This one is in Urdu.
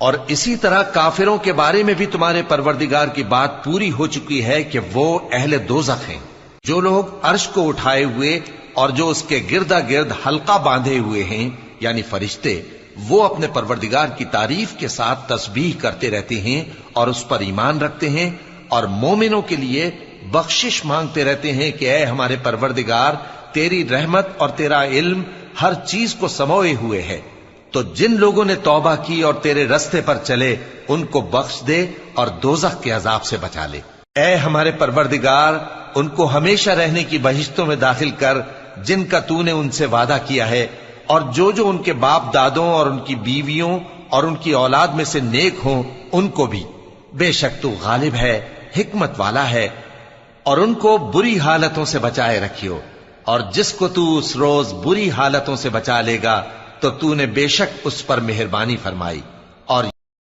اور اسی طرح کافروں کے بارے میں بھی تمہارے پروردگار کی بات پوری ہو چکی ہے کہ وہ اہل دوزخ ہیں، جو لوگ عرش کو اٹھائے ہوئے اور جو اس کے گردا گرد حلقہ باندھے ہوئے ہیں یعنی فرشتے، وہ اپنے پروردگار کی تعریف کے ساتھ تسبیح کرتے رہتے ہیں اور اس پر ایمان رکھتے ہیں، اور مومنوں کے لیے بخشش مانگتے رہتے ہیں کہ اے ہمارے پروردگار، تیری رحمت اور تیرا علم ہر چیز کو سموئے ہوئے ہے، تو جن لوگوں نے توبہ کی اور تیرے رستے پر چلے ان کو بخش دے اور دوزخ کے عذاب سے بچا لے۔ اے ہمارے پروردگار، ان کو ہمیشہ رہنے کی بہشتوں میں داخل کر جن کا تو نے ان سے وعدہ کیا ہے، اور جو جو ان کے باپ دادوں اور ان کی بیویوں اور ان کی اولاد میں سے نیک ہوں ان کو بھی، بے شک تو غالب ہے، حکمت والا ہے۔ اور ان کو بری حالتوں سے بچائے رکھیو، اور جس کو تو اس روز بری حالتوں سے بچا لے گا تو نے بے شک اس پر مہربانی فرمائی۔